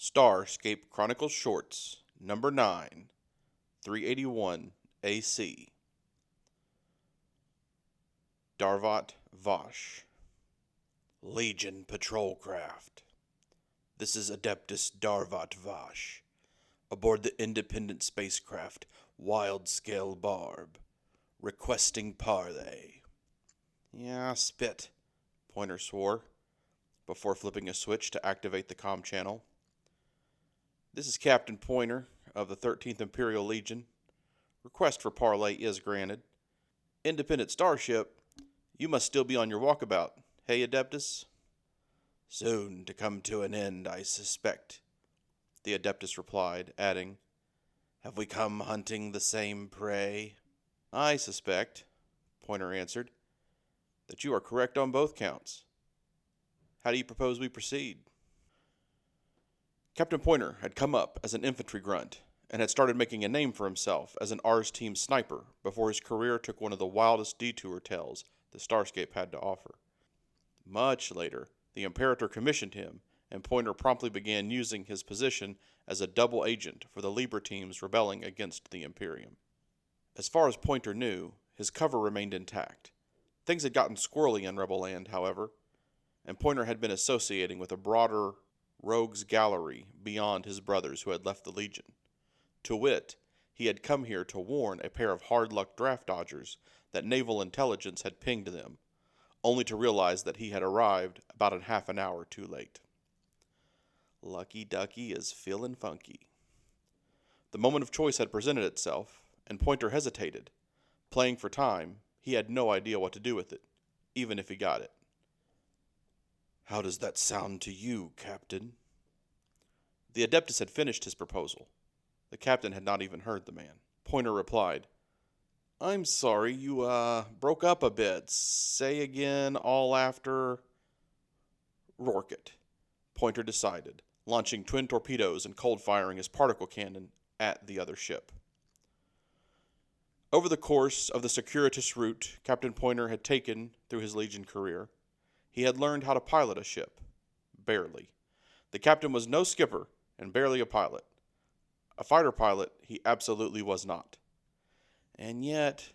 Starscape Chronicles Shorts, number 9, 381 AC. Darvat, Vosh. Legion Patrol Craft. This is Adeptus Darvat Vosh, aboard the independent spacecraft Wild-Scale Barb, requesting parley. Yeah, spit, Pointer swore, before flipping a switch to activate the comm channel. This is Captain Pointer of the 13th Imperial Legion. Request for parley is granted. Independent starship, you must still be on your walkabout, hey Adeptus? Soon to come to an end, I suspect, the Adeptus replied, adding, Have we come hunting the same prey? I suspect, Pointer answered, that you are correct on both counts. How do you propose we proceed? Captain Pointer had come up as an infantry grunt and had started making a name for himself as an Ars Team sniper before his career took one of the wildest detour tales the Starscape had to offer. Much later, the Imperator commissioned him, and Pointer promptly began using his position as a double agent for the Libra teams rebelling against the Imperium. As far as Pointer knew, his cover remained intact. Things had gotten squirrely in Rebel Land, however, and Pointer had been associating with a broader rogues gallery beyond his brothers who had left the Legion. To wit, he had come here to warn a pair of hard-luck draft dodgers that naval intelligence had pinged them, only to realize that he had arrived about a half an hour too late. Lucky Ducky is feeling funky. The moment of choice had presented itself, and Pointer hesitated. Playing for time, he had no idea what to do with it, even if he got it. How does that sound to you, Captain? The Adeptus had finished his proposal. The captain had not even heard the man. Pointer replied, I'm sorry, you, broke up a bit. Say again, all after... Rourke it, Pointer decided, launching twin torpedoes and cold-firing his particle cannon at the other ship. Over the course of the circuitous route Captain Pointer had taken through his Legion career, he had learned how to pilot a ship. Barely. The captain was no skipper and barely a pilot. A fighter pilot he absolutely was not. And yet,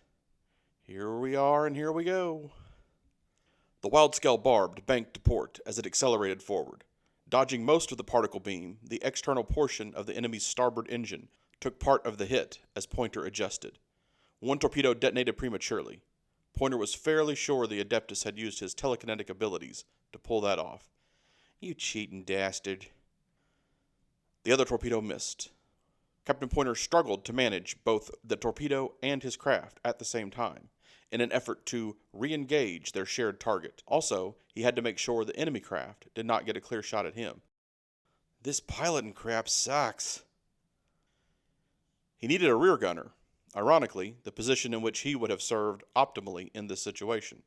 here we are and here we go. The Wild-Scale Barb banked to port as it accelerated forward. Dodging most of the particle beam, the external portion of the enemy's starboard engine took part of the hit as Pointer adjusted. One torpedo detonated prematurely. Pointer was fairly sure the Adeptus had used his telekinetic abilities to pull that off. You cheating dastard. The other torpedo missed. Captain Pointer struggled to manage both the torpedo and his craft at the same time, in an effort to re-engage their shared target. Also, he had to make sure the enemy craft did not get a clear shot at him. This piloting crap sucks. He needed a rear gunner. Ironically, the position in which he would have served optimally in this situation.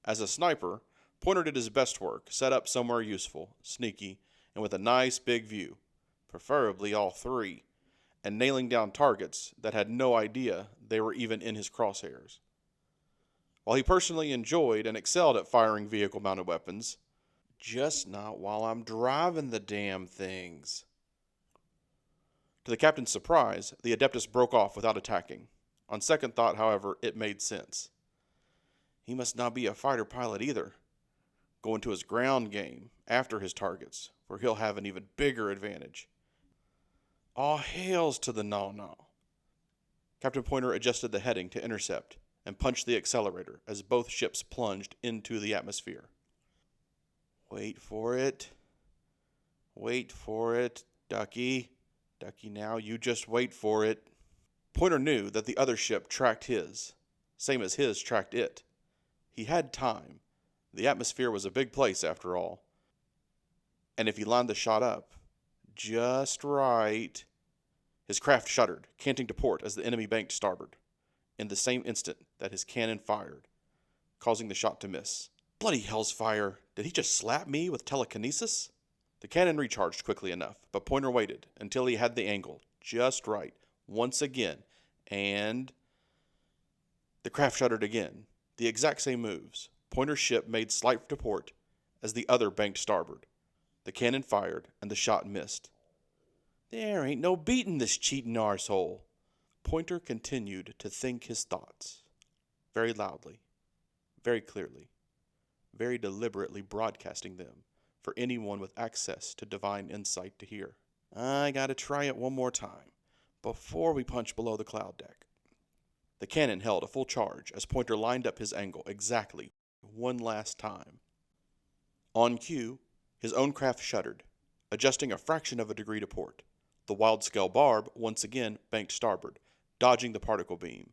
As a sniper, Pointer did his best work, set up somewhere useful, sneaky, and with a nice big view, preferably all three, and nailing down targets that had no idea they were even in his crosshairs. While he personally enjoyed and excelled at firing vehicle-mounted weapons, just not while I'm driving the damn things. To the captain's surprise, the Adeptus broke off without attacking. On second thought, however, it made sense. He must not be a fighter pilot either. Go into his ground game after his targets, where he'll have an even bigger advantage. All hails to the no-no. Captain Pointer adjusted the heading to intercept and punched the accelerator as both ships plunged into the atmosphere. Wait for it. Wait for it, Ducky. Ducky now, you just wait for it. Pointer knew that the other ship tracked his, same as his tracked it. He had time. The atmosphere was a big place after all. And if he lined the shot up just right... His craft shuddered, canting to port as the enemy banked starboard, in the same instant that his cannon fired, causing the shot to miss. Bloody hell's fire! Did he just slap me with telekinesis? The cannon recharged quickly enough, but Pointer waited until he had the angle just right, once again, and... The craft shuddered again. The exact same moves. Pointer's ship made slight to port as the other banked starboard. The cannon fired, and the shot missed. There ain't no beating this cheating arsehole. Pointer continued to think his thoughts, very loudly, very clearly, very deliberately broadcasting them for anyone with access to divine insight to hear. I gotta try it one more time, before we punch below the cloud deck. The cannon held a full charge as Pointer lined up his angle exactly one last time. On cue, his own craft shuddered, adjusting a fraction of a degree to port. The wild-scale barb once again banked starboard, dodging the particle beam,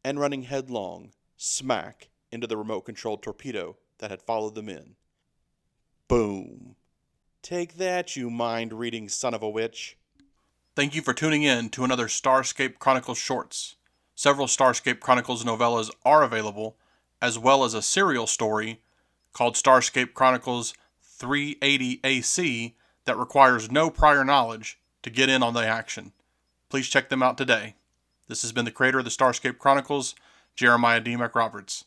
and running headlong, smack, into the remote-controlled torpedo that had followed them in. Boom. Take that, you mind-reading son of a witch. Thank you for tuning in to another Starscape Chronicles shorts. Several Starscape Chronicles novellas are available, as well as a serial story called Starscape Chronicles 380 AC that requires no prior knowledge to get in on the action. Please check them out today. This has been the creator of the Starscape Chronicles, Jeremiah D. McRoberts.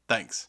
Thanks.